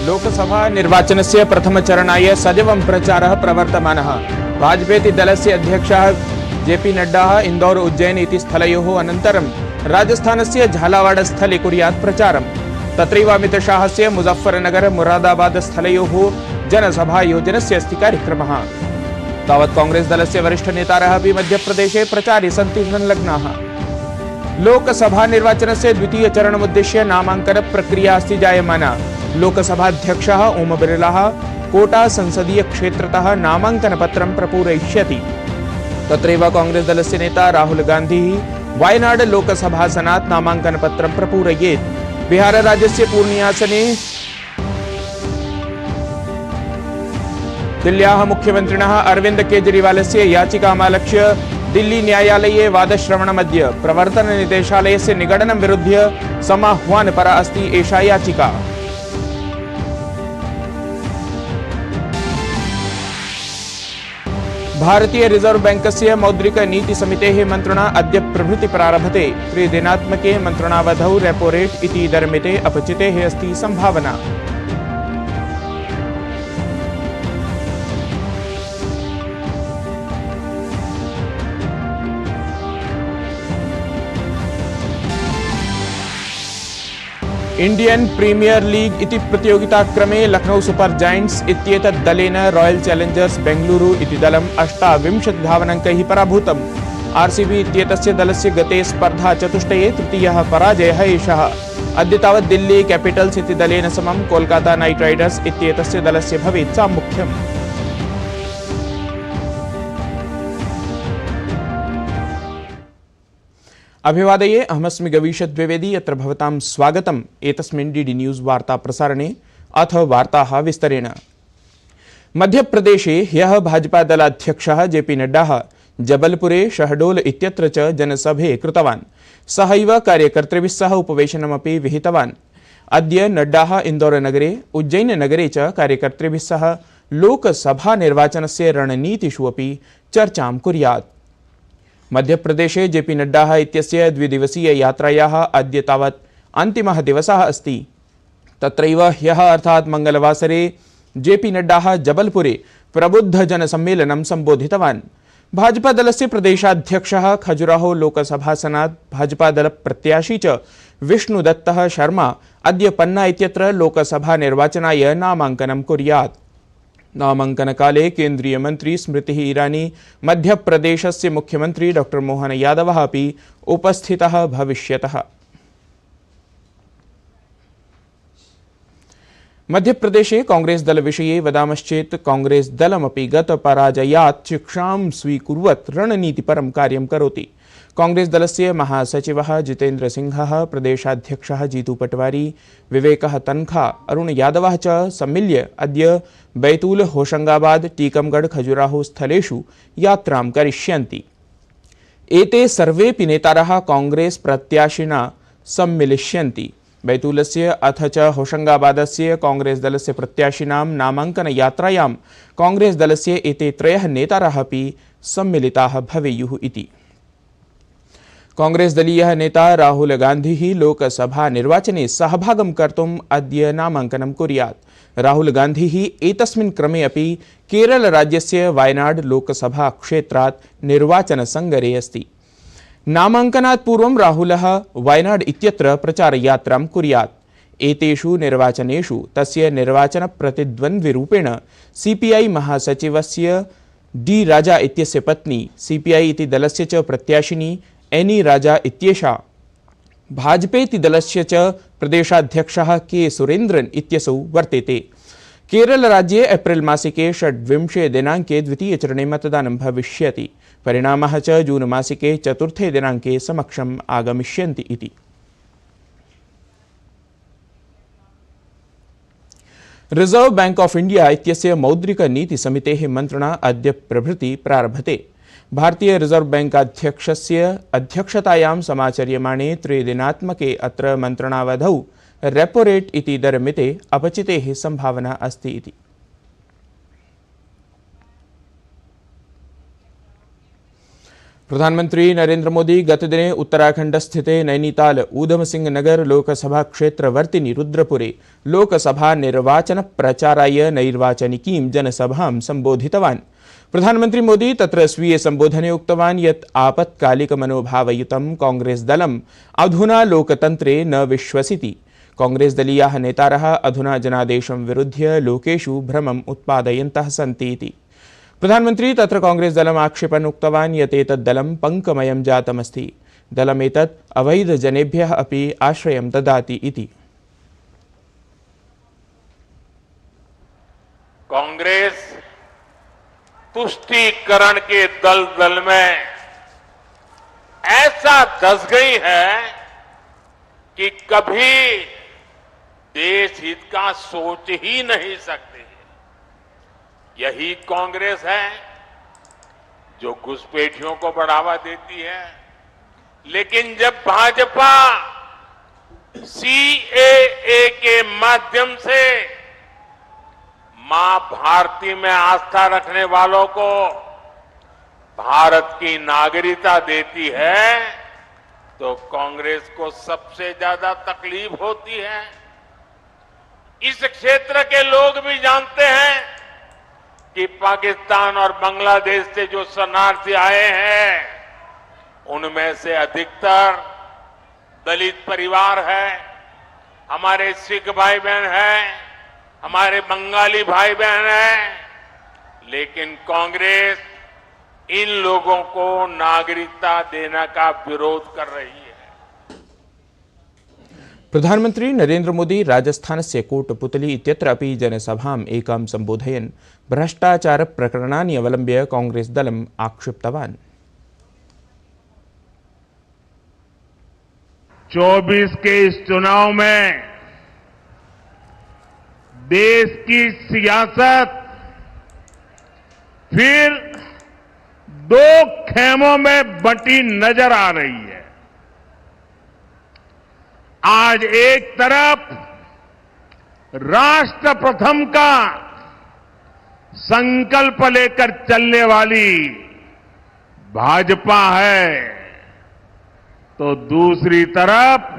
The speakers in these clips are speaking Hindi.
लोकसभा निर्वाचनस्य प्रथमचरणाय सजवं प्रचारः प्रवर्तमानः। भाजपेति दलस्य अध्यक्षः जेपी नड्डा इंदौर उज्जैन इति स्थलयोः अनन्तरं राजस्थानस्य झालावाड़ स्थले कुर्यात् प्रचारम्। तत्रैव अमितशाहस्य मुजफ्फरनगर मुरादाबाद स्थलयोः जनसभायोजनस्य अस्ति कार्यक्रमः। तावत् कांग्रेस दलस्य वरिष्ठ नेतारः अपि मध्यप्रदेशे प्रचारे सन्ति संलग्नाः। लोकसभा निर्वाचनस्य द्वितीय चरणमुद्दिश्य नामांकन प्रक्रिया अस्ति जायमाना। लोकसभाध्यक्षः ओम बिरला कोटा संसदीय क्षेत्रतः नामांकनपत्रं प्रपूरयिष्यति। तत्रैव कांग्रेस दलस्य नेता राहुल गांधी वायनाड लोकसभासनात् नामांकनपत्रं प्रपूरयेत्। बिहार राज्यस्य पूर्णियासने दिल्ल्याः मुख्यमन्त्रिणः अरविंद केजरीवालस्य याचिकामालक्ष्य दिल्ली न्यायालये वादश्रवणमद्य। प्रवर्तननिदेशालयस्य निगडनं विरुध्य समाह्वानपरा अस्ति एषा याचिका। भारतीय रिजर्व बैंकस्य मौद्रिक नीति समितेः मन्त्रणा अद्य प्रभृति प्रारभते। त्रिदिनात्मके मन्त्रणावधौ रेपो रेट इति दरमिते अपचितेः अस्ति सम्भावना। इंडियन प्रीमियर लीग इति प्रतियोगिताक्रमे लखनऊ सुपर जायंट्स इत्येतत् दलेन रॉयल चैलेंजर्स बेंगलुरु इति दलम् 28 धावनाङ्कैः पराभूतम्। आरसीबी इत्येतस्य दलस्य गते स्पर्धा चतुष्टये तृतीयः पराजयः एषः। अद्य तावत् दिल्ली कैपिटल्स इति दलेन समं कोलकाता नाइट राइडर्स इत्येतस्य दलस्य भवेत् साम्मुख्यम्। अभिवादये, अहमस्मि गवीश द्विवेदी। अत्र भवतां स्वागतम् एतस्मिन् डीडी न्यूज़ वार्ता प्रसारणे। अथ वार्ताः विस्तरेण। मध्यप्रदेशे ह्यः भाजपा दलाध्यक्षः जेपी नड्डा जबलपुरे शहडोल इत्यत्र च जनसभे कृतवान्। सहैव कार्यकर्तृभिः सह उपवेशनमपि विहितवान्। अद्य नड्डा इंदौरनगरे उज्जैननगरे च कार्यकर्तृभिः सह लोकसभा निर्वाचनस्य रणनीतिषु अपि चर्चां कुर्यात्। मध्यप्रदेशे जेपी नड्डा इत्यस्य द्विदिवसीय यात्रायाः अद्य तावत् अन्तिमः दिवसः अस्ति। तत्रैव ह्यः अर्थात् मंगलवासरे जेपी नड्डा जबलपुरे प्रबुद्धजनसम्मेलनं सम्बोधितवान्। भाजपा दलस्य प्रदेशाध्यक्षः खजुराहो लोकसभासनात् भाजपा दल प्रत्याशी च विष्णुदत्तः शर्मा अद्य पन्ना इत्यत्र लोकसभा निर्वाचनाय नामांकनं कुर्यात्। नामांकन काले केंद्रीय मंत्री स्मृति ईरानी, मध्य प्रदेशस्य मुख्यमंत्री डॉक्टर मोहन यादव अपि उपस्थितः भविष्यतः। मध्य प्रदेशे कांग्रेस दल विषये वदामश्चेत् कांग्रेस दलमपि गत पराजयात् शिक्षां स्वीकुर्वत् रणनीतिपरं कार्यं करोति। कांग्रेस दलस्य महासचिवः जितेन्द्र सिंहः, प्रदेशाध्यक्षः जीतू पटवारी, विवेकः तन्खा, अरुण यादवः च सम्मिल्य अद्य बैतूल, होशंगाबाद, टीकमगढ़, खजुराहो स्थलेषु यात्रां करिष्यन्ति। एते सर्वेपि नेतारः कांग्रेस प्रत्याशिना सम्मिलिष्यन्ति। बैतूलस्य अथ च होशंगाबादस्य कांग्रेस दलस्य प्रत्याशिनां नामांकन यात्रायां कांग्रेस दलस्य एते त्रयः नेतारः अपि सम्मिलिताः भवेयुः इति। कांग्रेस दलीयः नेता राहुल गांधी लोकसभा निर्वाचने सहभागं कर्तुम् अद्य नामांकनं कुर्यात्। राहुल गांधी एतस्मिन् क्रमे अपि केरल राज्यस्य वायनाड लोकसभा क्षेत्रात् निर्वाचनसङ्गरे अस्ति। नामांकनात् पूर्वं राहुलः वायनाड इत्यत्र प्रचारयात्रां कुर्यात्। एतेषु निर्वाचनेषु तस्य निर्वाचनप्रतिद्वन्द्विरूपेण सीपीआई महासचिवस्य डी राजा इत्यस्य पत्नी, सीपीआई इति दलस्य च प्रत्याशिनी एनी राजा इत्येषा, भाजपेति दलस्य च प्रदेशाध्यक्षः के सुरेन्द्रन् इत्यसौ वर्तेते। केरल राज्ये एप्रिल मासिके 26 दिनाङ्के द्वितीयचरणे मतदानं भविष्यति। परिणामः च जून मासिके 4 दिनाङ्के समक्षम् आगमिष्यन्ति इति। रिजर्व बैंक ऑफ इंडिया इत्यस्य मौद्रिक नीति समितेः मन्त्रणा अद्य प्रभृति प्रारभते। भारतीय रिजर्व बैंक अध्यक्षस्य अध्यक्षतायां समाचर्यमाणे त्रिदिनात्मके अत्र मन्त्रणावधौ रेपो रेट इति दरमिते अपचितेः सम्भावना अस्ति इति। प्रधानमंत्री नरेंद्र मोदी गतदिने उत्तराखण्डस्थिते नैनीताल ऊधमसिंह नगर लोकसभा क्षेत्रवर्तिनि रुद्रपुरे लोकसभा निर्वाचन प्रचाराय नैर्वाचनिकीं जनसभां सम्बोधितवान्। प्रधानमंत्री मोदी तत्र स्वीये सम्बोधने उक्तवान् यत् आपत्कालिकमनोभावयुतं कांग्रेस दलम् अधुना लोकतन्त्रे न विश्वसिति। कांग्रेस दलीयाः नेतारः अधुना जनादेशं विरुध्य लोकेषु भ्रमम् उत्पादयन्तः सन्ति इति। प्रधानमंत्री तत्र कांग्रेस दलम् आक्षेपन् उक्तवान् यत् एतत् दलं पङ्कमयं जातमस्ति। दलमेतत् अवैधजनेभ्यः अपि आश्रयं ददाति इति। कांग्रेस तुष्टीकरण के दलदल में ऐसा धंस गई है कि कभी देश हित का सोच ही नहीं सकती। यही कांग्रेस है जो घुसपैठियों को बढ़ावा देती है, लेकिन जब भाजपा सीएए के माध्यम से मां भारती में आस्था रखने वालों को भारत की नागरिकता देती है, तो कांग्रेस को सबसे ज्यादा तकलीफ होती है। इस क्षेत्र के लोग भी जानते हैं कि पाकिस्तान और बांग्लादेश से जो शरणार्थी आए हैं, उनमें से अधिकतर दलित परिवार है, हमारे सिख भाई बहन हैं, हमारे बंगाली भाई बहन हैं, लेकिन कांग्रेस इन लोगों को नागरिकता देने का विरोध कर रही है। प्रधानमंत्री नरेंद्र मोदी राजस्थानस्य कोटपुतली इत्यत्र अपि जनसभाम् एकां सम्बोधयन् भ्रष्टाचारप्रकरणानि अवलम्ब्य कांग्रेस दलम् आक्षिप्तवान्। 24 के इस चुनाव में देश की सियासत फिर दो खेमों में बंटी नजर आ रही है। आज एक तरफ राष्ट्र प्रथम का संकल्प लेकर चलने वाली भाजपा है, तो दूसरी तरफ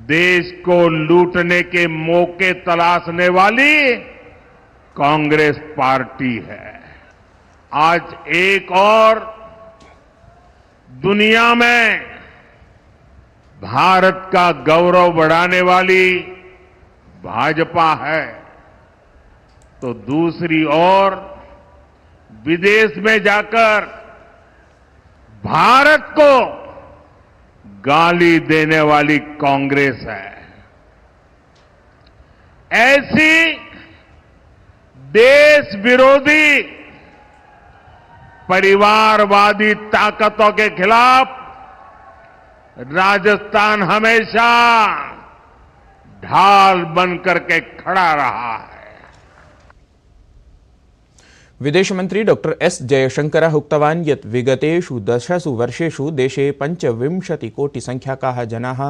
देश को लूटने के मौके तलाशने वाली कांग्रेस पार्टी है। आज एक और दुनिया में भारत का गौरव बढ़ाने वाली भाजपा है, तो दूसरी ओर विदेश में जाकर भारत को गाली देने वाली कांग्रेस है। ऐसी देश विरोधी परिवारवादी ताकतों के खिलाफ राजस्थान हमेशा ढाल बनकर के खड़ा रहा है। विदेश मंत्री डॉक्टर एस जयशंकरः उक्तवान् यत् विगतेषु 10 वर्षेषु देशे 25 कोटि संख्याकाः जनाः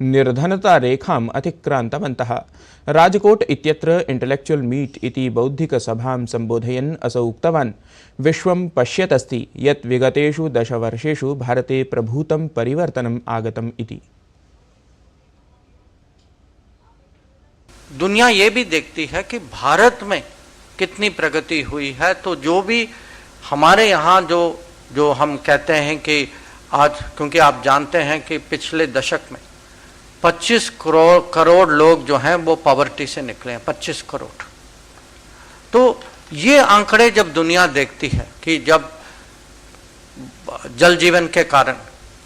निर्धनतारेखाम् अतिक्रान्तवन्तः। राजकोट इत्यत्र इंटेलेक्चुअल मीट इति बौद्धिकसभां सम्बोधयन् असौ उक्तवान् विश्वं पश्यतस्ति यत् विगतेषु 10 वर्षेषु भारते प्रभूतं परिवर्तनम् आगतम् इति। दुनिया ये भी देखती है कि भारत में कितनी प्रगति हुई है। तो जो भी हमारे यहाँ जो हम कहते हैं कि आज, क्योंकि आप जानते हैं कि पिछले दशक में 25 करोड़ लोग जो हैं वो पॉवर्टी से निकले हैं, 25 करोड़। तो ये आंकड़े जब दुनिया देखती है कि जब जल जीवन के कारण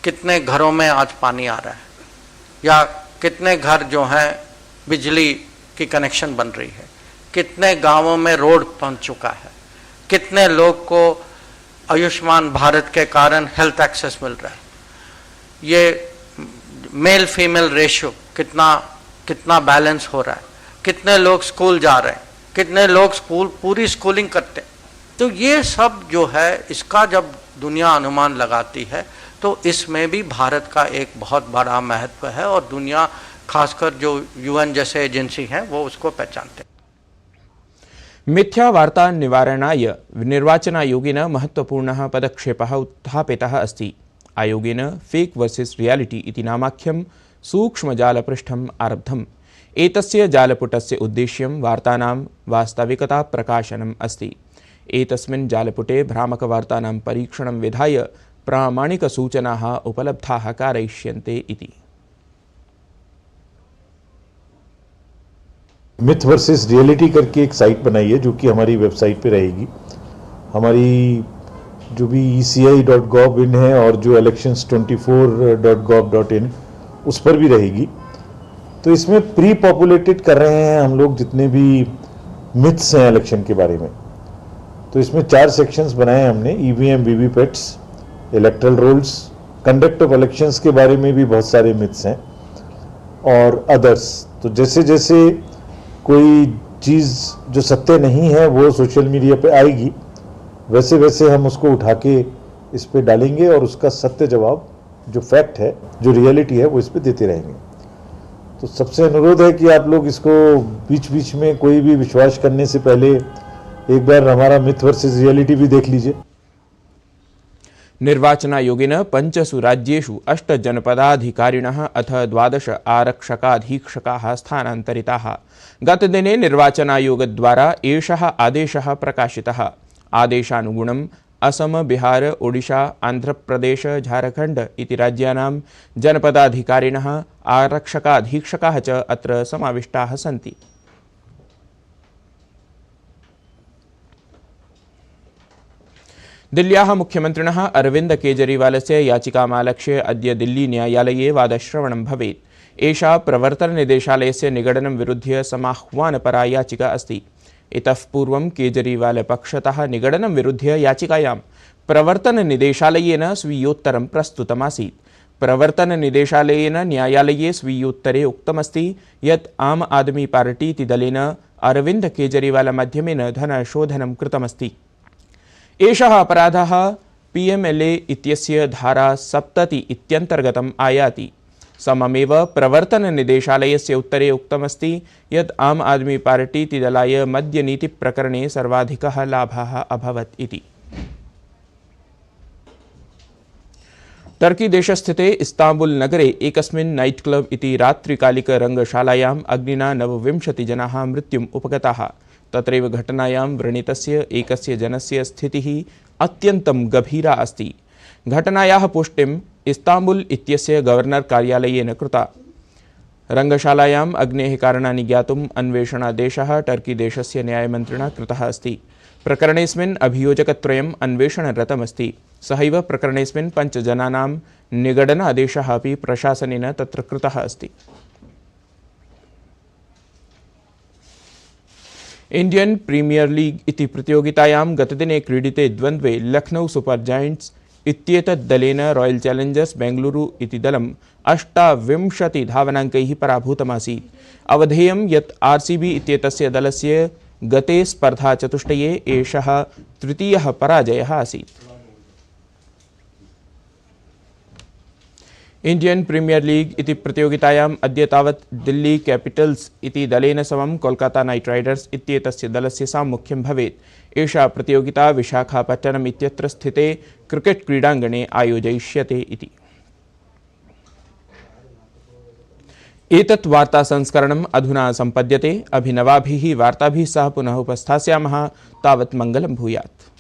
कितने घरों में आज पानी आ रहा है, या कितने घर जो हैं बिजली की कनेक्शन बन रही है, कितने गांवों में रोड पहुंच चुका है, कितने लोग को आयुष्मान भारत के कारण हेल्थ एक्सेस मिल रहा है, ये मेल फीमेल रेशियो कितना बैलेंस हो रहा है, कितने लोग स्कूल जा रहे हैं, कितने लोग पूरी स्कूलिंग करते हैं। तो ये सब जो है, इसका जब दुनिया अनुमान लगाती है तो इसमें भी भारत का एक बहुत बड़ा महत्व है, और दुनिया खासकर जो यूएन जैसे एजेंसी हैं वो उसको पहचानते हैं। मिथ्यावार्ता निवारणाय निर्वाचनायोगेन महत्वपूर्णः पदक्षेपः उत्थापितः अस्ति। आयोगेन फेक वर्सेस रियालिटी इति नामाख्यं सूक्ष्मजालपृष्ठम् आरब्धम्। एतस्य जालपुटस्य उद्देश्यं वार्तानां वास्तविकता प्रकाशनम् अस्ति। एतस्मिन् जालपुटे भ्रामकवार्तानां परीक्षणं विधाय प्रामाणिकसूचनाः उपलब्धाः कारयिष्यन्ते इति। मिथ वर्सेस रियलिटी करके एक साइट बनाई है जो कि हमारी वेबसाइट पे रहेगी। हमारी जो भी eci.gov.in है और जो elections24.gov.in उस पर भी रहेगी। तो इसमें प्री पॉपुलेटेड कर रहे हैं हम लोग जितने भी मिथ्स हैं इलेक्शन के बारे में। तो इसमें 4 सेक्शंस बनाए हैं हमने। EVM, VVPATs, electoral rolls, conduct of elections के बारे में भी बहुत सारे मिथ्स हैं और अदर्स। तो जैसे जैसे कोई चीज़ जो सत्य नहीं है वो सोशल मीडिया पे आएगी, वैसे वैसे हम उसको उठा के इस पे डालेंगे और उसका सत्य जवाब जो फैक्ट है, जो रियलिटी है, वो इस पे देते रहेंगे। तो सबसे अनुरोध है कि आप लोग इसको बीच बीच में कोई भी विश्वास करने से पहले एक बार हमारा मिथ वर्सेस रियलिटी भी देख लीजिए। निर्वाचनायोगेन 5 राज्येषु 8 जनपदाधिकारिणः अथ 12 आरक्षकाधीक्षकाः स्थानान्तरिताः। गतदिने निर्वाचनायोगद्वारा एषः आदेशः प्रकाशितः। आदेशानुगुणम् असम, बिहार, ओडिशा, आन्ध्रप्रदेश, झारखण्ड इति राज्यानां जनपदाधिकारिणः आरक्षकाधीक्षकाः च अत्र समाविष्टाः सन्ति। दिल्ल्याः मुख्यमन्त्रिणः अरविन्द केजरीवालस्य याचिकामालक्ष्य अद्य दिल्ली न्यायालये वादश्रवणं भवेत्। एषा प्रवर्तननिदेशालयस्य निगडनं विरुध्य समाह्वानपरा याचिका अस्ति। इतः पूर्वं केजरीवालपक्षतः निगडनं विरुध्य याचिकायां प्रवर्तननिदेशालयेन स्वीयोत्तरं प्रस्तुतमासीत्। प्रवर्तननिदेशालयेन न्यायालये स्वीयोत्तरे उक्तमस्ति यत् आम आदमी पार्टी इति दलेन अरविन्द केजरीवालमाध्यमेन धनशोधनं कृतमस्ति। एषः अपराधः पीएमएलए इत्यस्य धारा 70 इत्यन्तर्गतम् आयाति। सममेव प्रवर्तननिदेशालयस्य उत्तरे उक्तमस्ति यत् आम आदमी पार्टी इति दलाय मद्यनीतिप्रकरणे सर्वाधिकः लाभः अभवत् इति। टर्की देशस्थिते इस्ताम्बुल् नगरे एकस्मिन् नाइट क्लब इति रात्रिकालिकरङ्गशालायाम् अग्निना 29 जनाः मृत्युम् उपगताः। तत्रैव घटनायां व्रणितस्य एकस्य जनस्य स्थितिः अत्यन्तं गभीरा अस्ति। घटनायाः पुष्टिम् इस्ताम्बुल् इत्यस्य गवर्नर कार्यालयेन कृता। रङ्गशालायाम् अग्नेः कारणानि ज्ञातुम् अन्वेषणादेशः टर्की देशस्य न्यायमन्त्रिणा कृतः अस्ति। प्रकरणेऽस्मिन् अभियोजकत्रयम् अन्वेषणरतमस्ति। सहैव प्रकरणेऽस्मिन् 5 जनानां निगडनादेशः अपि प्रशासनेन तत्र कृतः अस्ति। इंडियन प्रीमियर लीग इति प्रतियोगितायां गतदिने क्रीडिते द्वन्द्वे लखनऊ सुपर जायंट्स इत्येतत् दलेन रॉयल चैलेंजर्स बेंगलुरु इति दलम् 28 धावनाङ्कैः पराभूतमासीत्। अवधेयं यत् आरसीबी इत्येतस्य दलस्य गते स्पर्धाचतुष्टये एषः तृतीयः पराजयः आसीत्। इंडियन प्रीमियर लीग इति प्रतियोगितायाम् अद्य तावत् दिल्ली कैपिटल्स इति दलेन समं कोलकाता नाइट राइडर्स इत्येतस्य दलस्य साम्मुख्यं भवेत्। एषा प्रतियोगिता विशाखापट्टनम् इत्यत्र स्थिते क्रिकेट क्रीडाङ्गणे आयोजयिष्यते इति। एतत् वार्ता संस्करणम् अधुना सम्पद्यते। अभिनवाभिः वार्ताभिः सह पुनः उपस्थास्यामः। तावत् मङ्गलं भूयात्।